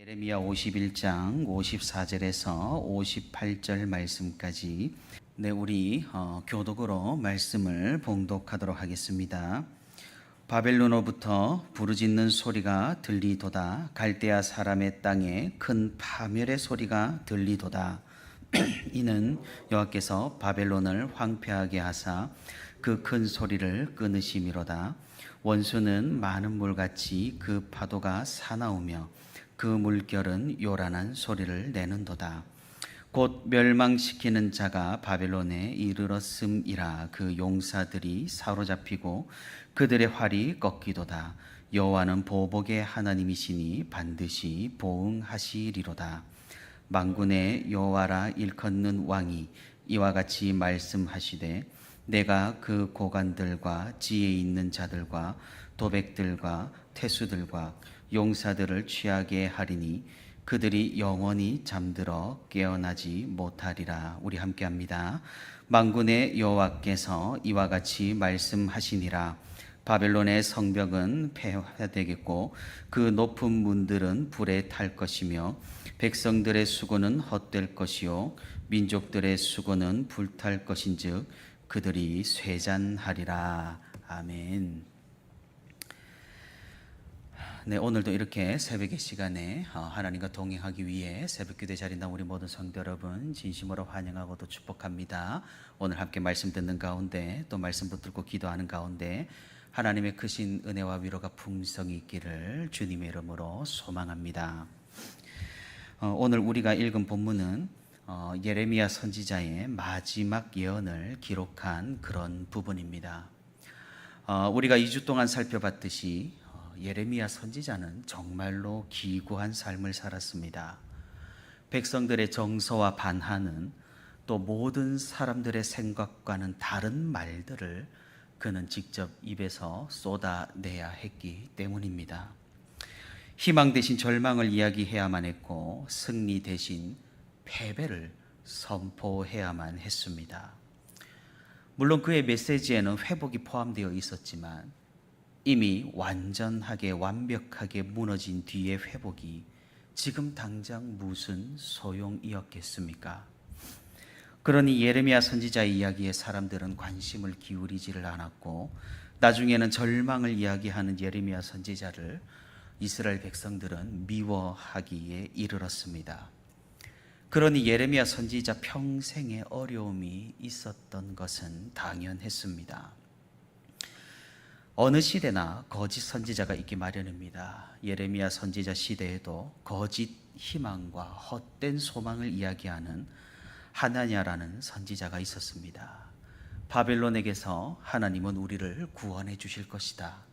예레미야 51장 54절에서 58절 말씀까지 우리 교독으로 말씀을 봉독하도록 하겠습니다. 바벨론으로부터 부르짖는 소리가 들리도다. 갈대아 사람의 땅에 큰 파멸의 소리가 들리도다. 이는 여호와께서 바벨론을 황폐하게 하사 그 큰 소리를 끊으심이로다. 원수는 많은 물같이 그 파도가 사나우며 그 물결은 요란한 소리를 내는도다. 곧 멸망시키는 자가 바벨론에 이르렀음이라. 그 용사들이 사로잡히고 그들의 활이 꺾이도다. 여호와는 보복의 하나님이시니 반드시 보응하시리로다. 만군의 여호와라 일컫는 왕이 이와 같이 말씀하시되, 내가 그 고관들과 지혜 있는 자들과 도백들과 태수들과 용사들을 취하게 하리니 그들이 영원히 잠들어 깨어나지 못하리라. 우리 함께합니다. 만군의 여호와께서 이와 같이 말씀하시니라. 바벨론의 성벽은 폐화되겠고 그 높은 문들은 불에 탈 것이며 백성들의 수고는 헛될 것이요 민족들의 수고는 불탈 것인즉 그들이 쇠잔하리라. 아멘. 오늘도 이렇게 새벽의 시간에 하나님과 동행하기 위해 새벽기도에 자리한 우리 모든 성도 여러분 진심으로 환영하고 또 축복합니다. 오늘 함께 말씀 듣는 가운데 또 말씀 붙들고 기도하는 가운데 하나님의 크신 은혜와 위로가 풍성히 있기를 주님의 이름으로 소망합니다. 오늘 우리가 읽은 본문은 예레미야 선지자의 마지막 예언을 기록한 그런 부분입니다. 우리가 2주 동안 살펴봤듯이 예레미야 선지자는 정말로 기구한 삶을 살았습니다. 백성들의 정서와 반하는 또 모든 사람들의 생각과는 다른 말들을 그는 직접 입에서 쏟아내야 했기 때문입니다. 희망 대신 절망을 이야기해야만 했고 승리 대신 패배를 선포해야만 했습니다. 물론 그의 메시지에는 회복이 포함되어 있었지만 이미 완전하게 완벽하게 무너진 뒤의 회복이 지금 당장 무슨 소용이었겠습니까? 그러니 예레미야 선지자의 이야기에 사람들은 관심을 기울이지를 않았고 나중에는 절망을 이야기하는 예레미야 선지자를 이스라엘 백성들은 미워하기에 이르렀습니다. 그러니 예레미야 선지자 평생에 어려움이 있었던 것은 당연했습니다. 어느 시대나 거짓 선지자가 있기 마련입니다. 예레미야 선지자 시대에도 거짓 희망과 헛된 소망을 이야기하는 하나냐라는 선지자가 있었습니다. 바벨론에게서 하나님은 우리를 구원해 주실 것이다.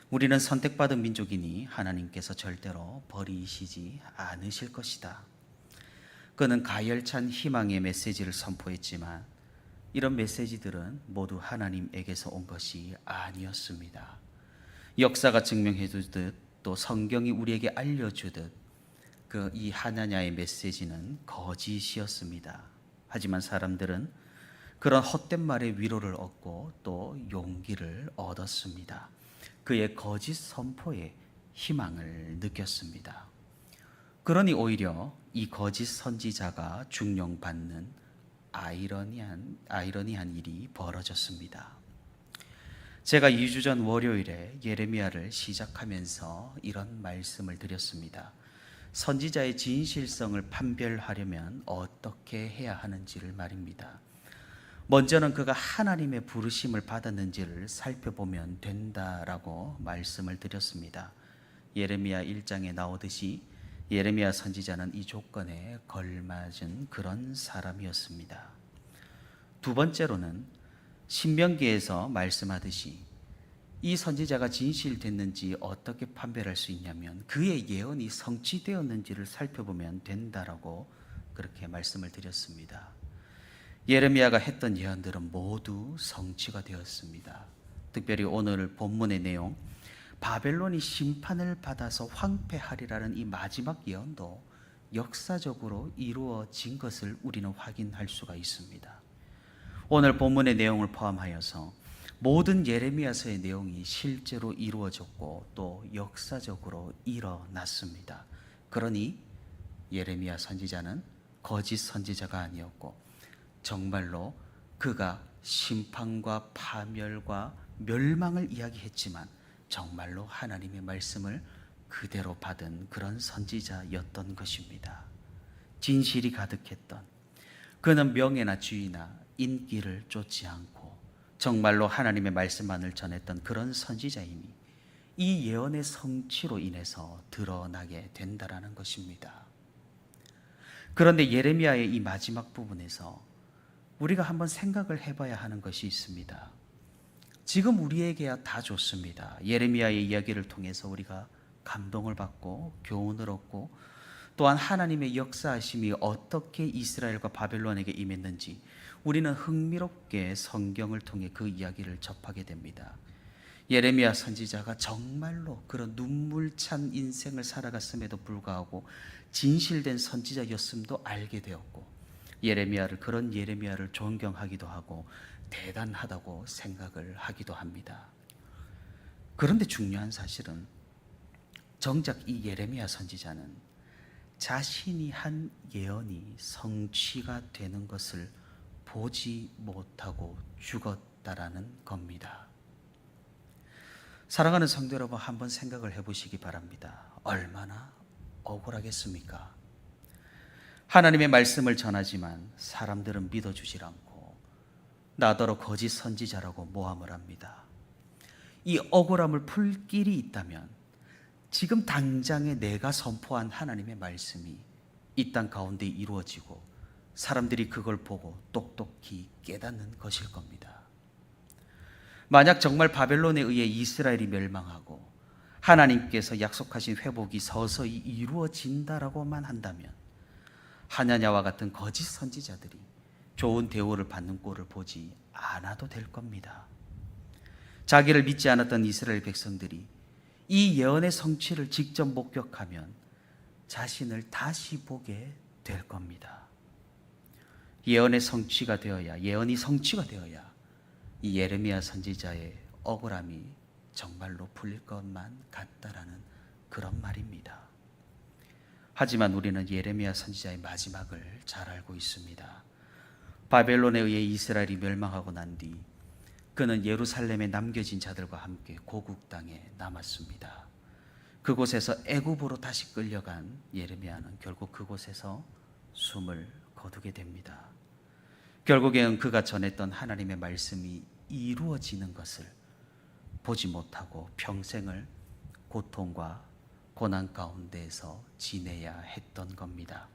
우리는 선택받은 민족이니 하나님께서 절대로 버리시지 않으실 것이다. 그는 가열찬 희망의 메시지를 선포했지만 이런 메시지들은 모두 하나님에게서 온 것이 아니었습니다. 역사가 증명해 주듯 또 성경이 우리에게 알려주듯 이 하나냐의 메시지는 거짓이었습니다. 하지만 사람들은 그런 헛된 말에 위로를 얻고 또 용기를 얻었습니다. 그의 거짓 선포에 희망을 느꼈습니다. 그러니 오히려 이 거짓 선지자가 중용받는 아이러니한 일이 벌어졌습니다. 제가 2주 전 월요일에 예레미야를 시작하면서 이런 말씀을 드렸습니다. 선지자의 진실성을 판별하려면 어떻게 해야 하는지를 말입니다. 먼저는 그가 하나님의 부르심을 받았는지를 살펴보면 된다라고 말씀을 드렸습니다. 예레미야 1장에 나오듯이 예레미야 선지자는 이 조건에 걸맞은 그런 사람이었습니다. 두 번째로는 신명기에서 말씀하듯이 이 선지자가 진실됐는지 어떻게 판별할 수 있냐면 그의 예언이 성취되었는지를 살펴보면 된다라고 그렇게 말씀을 드렸습니다. 예레미야가 했던 예언들은 모두 성취가 되었습니다. 특별히 오늘 본문의 내용 바벨론이 심판을 받아서 황폐하리라는 이 마지막 예언도 역사적으로 이루어진 것을 우리는 확인할 수가 있습니다. 오늘 본문의 내용을 포함하여서 모든 예레미야서의 내용이 실제로 이루어졌고 또 역사적으로 일어났습니다. 그러니 예레미야 선지자는 거짓 선지자가 아니었고 정말로 그가 심판과 파멸과 멸망을 이야기했지만 정말로 하나님의 말씀을 그대로 받은 그런 선지자였던 것입니다. 진실이 가득했던, 그는 명예나 주의나 인기를 쫓지 않고 정말로 하나님의 말씀만을 전했던 그런 선지자임이 이 예언의 성취로 인해서 드러나게 된다라는 것입니다. 그런데 예레미야의 이 마지막 부분에서 우리가 한번 생각을 해봐야 하는 것이 있습니다. 지금 우리에게야 다 좋습니다. 예레미야의 이야기를 통해서 우리가 감동을 받고 교훈을 얻고 또한 하나님의 역사하심이 어떻게 이스라엘과 바벨론에게 임했는지 우리는 흥미롭게 성경을 통해 그 이야기를 접하게 됩니다. 예레미야 선지자가 정말로 그런 눈물찬 인생을 살아갔음에도 불구하고 진실된 선지자였음도 알게 되었고, 그런 예레미야를 존경하기도 하고 대단하다고 생각을 하기도 합니다. 그런데 중요한 사실은 정작 이 예레미야 선지자는 자신이 한 예언이 성취가 되는 것을 보지 못하고 죽었다라는 겁니다. 사랑하는 성도 여러분, 한번 생각을 해보시기 바랍니다. 얼마나 억울하겠습니까? 하나님의 말씀을 전하지만 사람들은 믿어주질 않고 나더러 거짓 선지자라고 모함을 합니다. 이 억울함을 풀 길이 있다면 지금 당장에 내가 선포한 하나님의 말씀이 이 땅 가운데 이루어지고 사람들이 그걸 보고 똑똑히 깨닫는 것일 겁니다. 만약 정말 바벨론에 의해 이스라엘이 멸망하고 하나님께서 약속하신 회복이 서서히 이루어진다라고만 한다면 하나냐와 같은 거짓 선지자들이 좋은 대우를 받는 꼴을 보지 않아도 될 겁니다. 자기를 믿지 않았던 이스라엘 백성들이 이 예언의 성취를 직접 목격하면 자신을 다시 보게 될 겁니다. 예언이 성취가 되어야 이 예레미야 선지자의 억울함이 정말로 풀릴 것만 같다라는 그런 말입니다. 하지만 우리는 예레미야 선지자의 마지막을 잘 알고 있습니다. 바벨론에 의해 이스라엘이 멸망하고 난 뒤 그는 예루살렘에 남겨진 자들과 함께 고국 땅에 남았습니다. 그곳에서 애굽으로 다시 끌려간 예레미야는 결국 그곳에서 숨을 거두게 됩니다. 결국에는 그가 전했던 하나님의 말씀이 이루어지는 것을 보지 못하고 평생을 고통과 고난 가운데에서 지내야 했던 겁니다.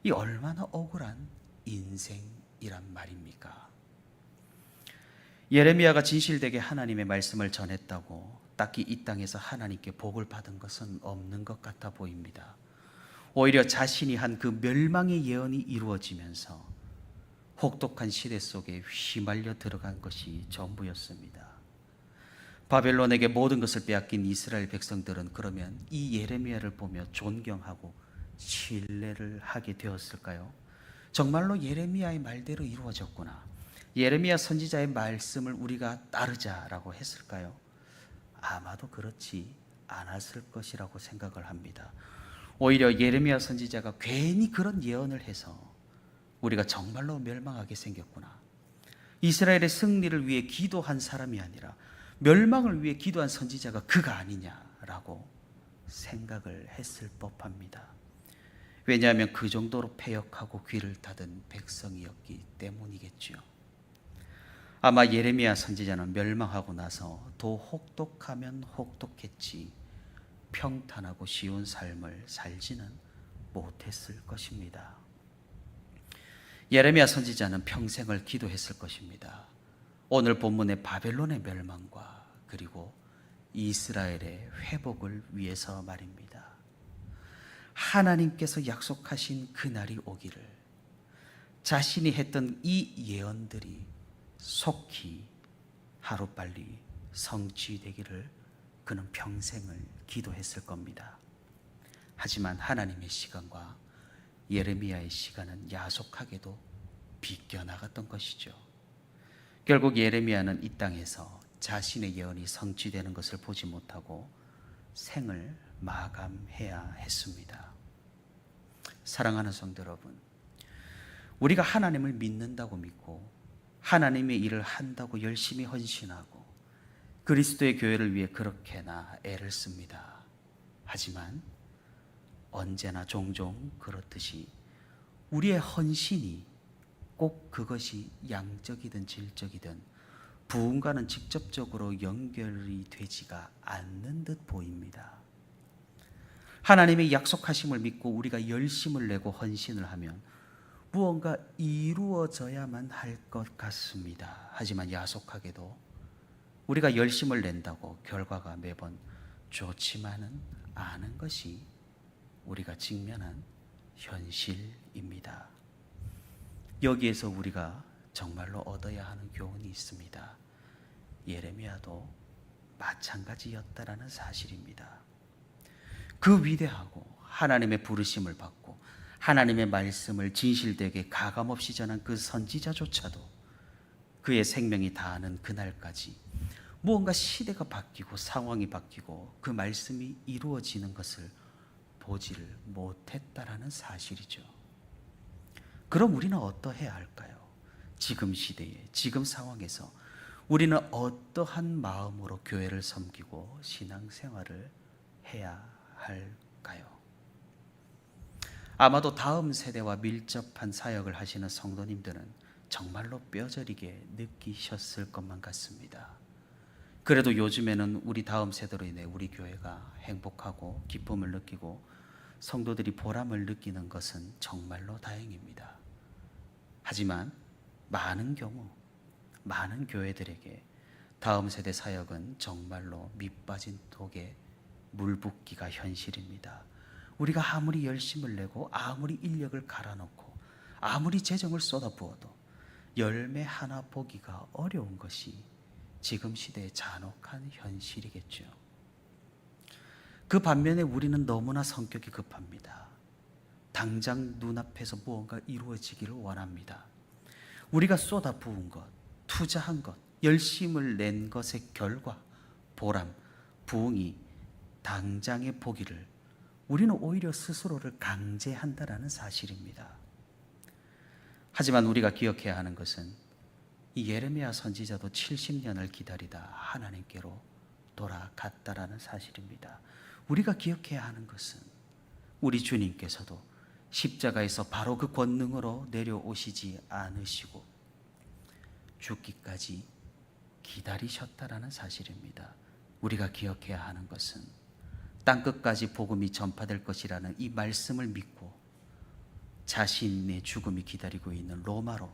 이 얼마나 억울한 인생이란 말입니까? 예레미야가 진실되게 하나님의 말씀을 전했다고 딱히 이 땅에서 하나님께 복을 받은 것은 없는 것 같아 보입니다. 오히려 자신이 한 그 멸망의 예언이 이루어지면서 혹독한 시대 속에 휘말려 들어간 것이 전부였습니다. 바벨론에게 모든 것을 빼앗긴 이스라엘 백성들은 그러면 이 예레미야를 보며 존경하고 신뢰를 하게 되었을까요? 정말로 예레미야의 말대로 이루어졌구나, 예레미야 선지자의 말씀을 우리가 따르자라고 했을까요? 아마도 그렇지 않았을 것이라고 생각을 합니다. 오히려 예레미야 선지자가 괜히 그런 예언을 해서 우리가 정말로 멸망하게 생겼구나, 이스라엘의 승리를 위해 기도한 사람이 아니라 멸망을 위해 기도한 선지자가 그가 아니냐라고 생각을 했을 법합니다. 왜냐하면 그 정도로 패역하고 귀를 닫은 백성이었기 때문이겠죠. 아마 예레미야 선지자는 멸망하고 나서 더 혹독하면 혹독했지 평탄하고 쉬운 삶을 살지는 못했을 것입니다. 예레미야 선지자는 평생을 기도했을 것입니다. 오늘 본문의 바벨론의 멸망과 그리고 이스라엘의 회복을 위해서 말입니다. 하나님께서 약속하신 그날이 오기를, 자신이 했던 이 예언들이 속히 하루빨리 성취되기를 그는 평생을 기도했을 겁니다. 하지만 하나님의 시간과 예레미야의 시간은 야속하게도 비껴나갔던 것이죠. 결국 예레미야는 이 땅에서 자신의 예언이 성취되는 것을 보지 못하고 생을 마감해야 했습니다. 사랑하는 성도 여러분, 우리가 하나님을 믿는다고 믿고 하나님의 일을 한다고 열심히 헌신하고 그리스도의 교회를 위해 그렇게나 애를 씁니다. 하지만 언제나 종종 그렇듯이 우리의 헌신이 꼭 그것이 양적이든 질적이든 부흥과는 직접적으로 연결이 되지가 않는 듯 보입니다. 하나님의 약속하심을 믿고 우리가 열심을 내고 헌신을 하면 무언가 이루어져야만 할 것 같습니다. 하지만 야속하게도 우리가 열심을 낸다고 결과가 매번 좋지만은 않은 것이 우리가 직면한 현실입니다. 여기에서 우리가 정말로 얻어야 하는 교훈이 있습니다. 예레미야도 마찬가지였다라는 사실입니다. 그 위대하고 하나님의 부르심을 받고 하나님의 말씀을 진실되게 가감없이 전한 그 선지자조차도 그의 생명이 다하는 그날까지 무언가 시대가 바뀌고 상황이 바뀌고 그 말씀이 이루어지는 것을 보지를 못했다라는 사실이죠. 그럼 우리는 어떠해야 할까요? 지금 시대에, 지금 상황에서 우리는 어떠한 마음으로 교회를 섬기고 신앙생활을 해야 할까요? 아마도 다음 세대와 밀접한 사역을 하시는 성도님들은 정말로 뼈저리게 느끼셨을 것만 같습니다. 그래도 요즘에는 우리 다음 세대로 인해 우리 교회가 행복하고 기쁨을 느끼고 성도들이 보람을 느끼는 것은 정말로 다행입니다. 하지만 많은 경우 많은 교회들에게 다음 세대 사역은 정말로 밑빠진 독에 물 붓기가 현실입니다. 우리가 아무리 열심을 내고 아무리 인력을 갈아넣고 아무리 재정을 쏟아부어도 열매 하나 보기가 어려운 것이 지금 시대의 잔혹한 현실이겠죠. 그 반면에 우리는 너무나 성격이 급합니다. 당장 눈앞에서 무언가 이루어지기를 원합니다. 우리가 쏟아부은 것, 투자한 것, 열심을 낸 것의 결과, 보람, 부흥이 당장에 보기를 우리는 오히려 스스로를 강제한다라는 사실입니다. 하지만 우리가 기억해야 하는 것은 이 예레미야 선지자도 70년을 기다리다 하나님께로 돌아갔다라는 사실입니다. 우리가 기억해야 하는 것은 우리 주님께서도 십자가에서 바로 그 권능으로 내려오시지 않으시고 죽기까지 기다리셨다라는 사실입니다. 우리가 기억해야 하는 것은 땅끝까지 복음이 전파될 것이라는 이 말씀을 믿고 자신의 죽음이 기다리고 있는 로마로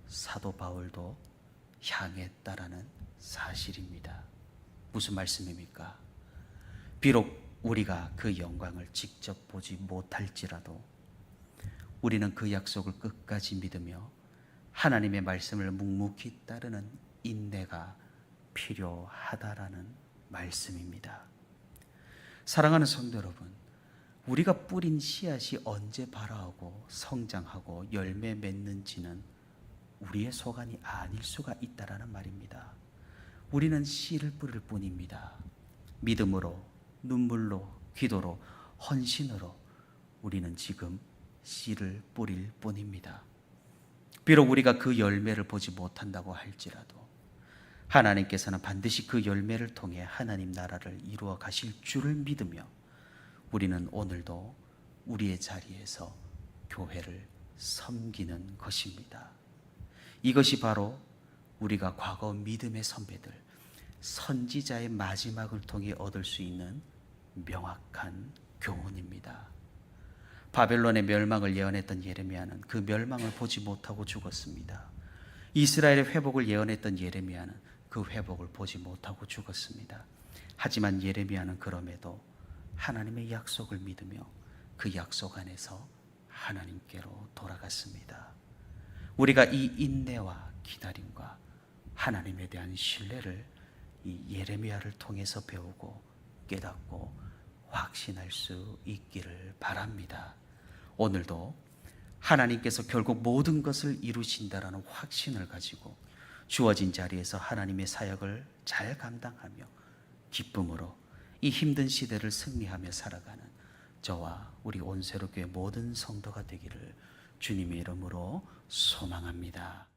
사도 바울도 향했다라는 사실입니다. 무슨 말씀입니까? 비록 우리가 그 영광을 직접 보지 못할지라도 우리는 그 약속을 끝까지 믿으며 하나님의 말씀을 묵묵히 따르는 인내가 필요하다라는 말씀입니다. 사랑하는 성도 여러분, 우리가 뿌린 씨앗이 언제 발아오고 성장하고 열매 맺는지는 우리의 소관이 아닐 수가 있다라는 말입니다. 우리는 씨를 뿌릴 뿐입니다. 믿음으로, 눈물로, 기도로, 헌신으로 우리는 지금 씨를 뿌릴 뿐입니다. 비록 우리가 그 열매를 보지 못한다고 할지라도 하나님께서는 반드시 그 열매를 통해 하나님 나라를 이루어 가실 줄을 믿으며 우리는 오늘도 우리의 자리에서 교회를 섬기는 것입니다. 이것이 바로 우리가 과거 믿음의 선배들, 선지자의 마지막을 통해 얻을 수 있는 명확한 교훈입니다. 바벨론의 멸망을 예언했던 예레미야는 그 멸망을 보지 못하고 죽었습니다. 이스라엘의 회복을 예언했던 예레미야는 그 회복을 보지 못하고 죽었습니다. 하지만 예레미야는 그럼에도 하나님의 약속을 믿으며 그 약속 안에서 하나님께로 돌아갔습니다. 우리가 이 인내와 기다림과 하나님에 대한 신뢰를 이 예레미야를 통해서 배우고 깨닫고 확신할 수 있기를 바랍니다. 오늘도 하나님께서 결국 모든 것을 이루신다라는 확신을 가지고 주어진 자리에서 하나님의 사역을 잘 감당하며 기쁨으로 이 힘든 시대를 승리하며 살아가는 저와 우리 온세로교회 모든 성도가 되기를 주님의 이름으로 소망합니다.